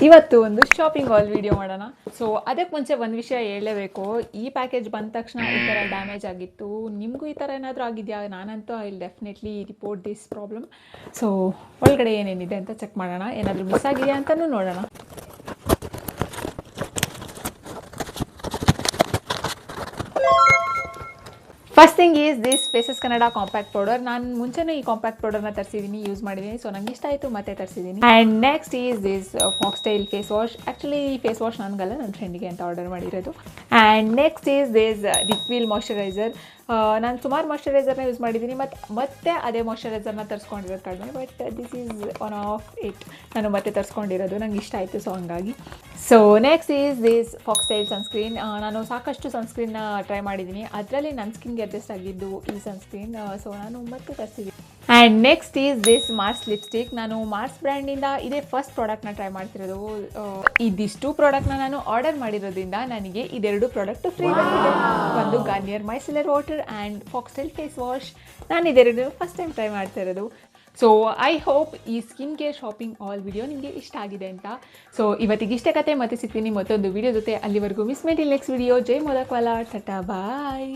ಇವತ್ತು ಒಂದು ಶಾಪಿಂಗ್ ಹಾಲ್ ವಿಡಿಯೋ ಮಾಡೋಣ. ಸೊ ಅದಕ್ಕೆ ಮುಂಚೆ ಒಂದು ವಿಷಯ ಹೇಳಲೇಬೇಕು. ಈ ಪ್ಯಾಕೇಜ್ ಬಂದ ತಕ್ಷಣ ಈ ಥರ ಡ್ಯಾಮೇಜ್ ಆಗಿತ್ತು. ನಿಮಗೂ ಈ ಥರ ಏನಾದರೂ ಆಗಿದೆಯಾ? ನಾನಂತೂ I will definitely report this problem. So ಒಳಗಡೆ ಏನೇನಿದೆ ಅಂತ ಚೆಕ್ ಮಾಡೋಣ. ಏನಾದರೂ ಮಿಸ್ ಆಗಿದೆಯಾ ಅಂತಲೂ ನೋಡೋಣ. First thing is this Faces Canada compact powder. ನಾನು ಮುಂಚೆನೇ ಈ ಕಾಂಪ್ಯಾಕ್ಟ್ ಪೌಡರ್ನ ತರಿಸಿದ್ದೀನಿ, ಯೂಸ್ ಮಾಡಿದ್ದೀನಿ. ಸೊ ನಂಗೆ ಇಷ್ಟ ಆಯಿತು, ಮತ್ತೆ ತರಿಸಿದ್ದೀನಿ. And next is this Foxtale face wash. Actually ಈ ಫೇಸ್ ವಾಶ್ ನನಗಲ್ಲ, ನನ್ನ ಫ್ರೆಂಡಿಗೆ ಅಂತ ಆರ್ಡರ್ ಮಾಡಿರೋದು. And next is this Re'equil moisturiser. ನಾನು ಸುಮಾರು ಮಾಯ್ಶ್ಚರೈಸರ್ನ ಯೂಸ್ ಮಾಡಿದ್ದೀನಿ, ಮತ್ತೆ ಅದೇ ಮಾಯ್ಶ್ಚರೈಸರ್ನ ತರಿಸ್ಕೊಂಡಿರೋದು ಕಡಿಮೆ. But this is one of it. ನಾನು ಮತ್ತೆ ತರಿಸ್ಕೊಂಡಿರೋದು, ನಂಗೆ ಇಷ್ಟ ಆಯಿತು, ಸೊ ಹಂಗಾಗಿ. So next is this foxtail sunscreen. ನಾನು ಸಾಕಷ್ಟು ಸನ್ಸ್ಕ್ರೀನ್ನ ಟ್ರೈ ಮಾಡಿದ್ದೀನಿ, ಅದರಲ್ಲಿ ನನ್ನ ಸ್ಕಿನ್ಗೆ ಅಡ್ಜಸ್ಟ್ ಆಗಿದ್ದು ಈ ಸನ್ಸ್ಕ್ರೀನ್. ಸೊ ನಾನು ಮತ್ತೆ ತರಿಸಿದ್ದೀನಿ. And next is this Mars lipstick. ನಾನು ಮಾರ್ಸ್ ಬ್ರ್ಯಾಂಡಿಂದ ಇದೇ ಫಸ್ಟ್ ಪ್ರಾಡಕ್ಟ್ನ ಟ್ರೈ ಮಾಡ್ತಿರೋದು. ಇದಿಷ್ಟು ಪ್ರಾಡಕ್ಟ್ನ ನಾನು ಆರ್ಡರ್ ಮಾಡಿರೋದ್ರಿಂದ ನನಗೆ ಇದೆರಡು ಪ್ರಾಡಕ್ಟ್ ಫ್ರೀ ಬಂದಿದೆ. ಒಂದು Garnier micellar water and Foxtale face wash. ನಾನು ಇದೆರಡು ಫಸ್ಟ್ ಟೈಮ್ ಟ್ರೈ ಮಾಡ್ತಾ ಇರೋದು. ಸೊ ಐ ಹೋಪ್ ಈ skin care shopping haul video ನಿಮಗೆ ಇಷ್ಟ ಆಗಿದೆ ಅಂತ. ಸೊ ಇವತ್ತಿಗೆ ಇಷ್ಟೇ ಕತೆ, ಮತ್ತೆ ಸಿಗ್ತೀನಿ ಮತ್ತೊಂದು ವಿಡಿಯೋ ಜೊತೆ. ಅಲ್ಲಿವರೆಗೂ ಮಿಸ್ ಮೇಟ್ ಇಲ್ ನೆಕ್ಸ್ಟ್ ವಿಡಿಯೋ. ಜೈ ಮೋದಕ್ವಾಲ, ಟಾಟಾ ಬಾಯ್.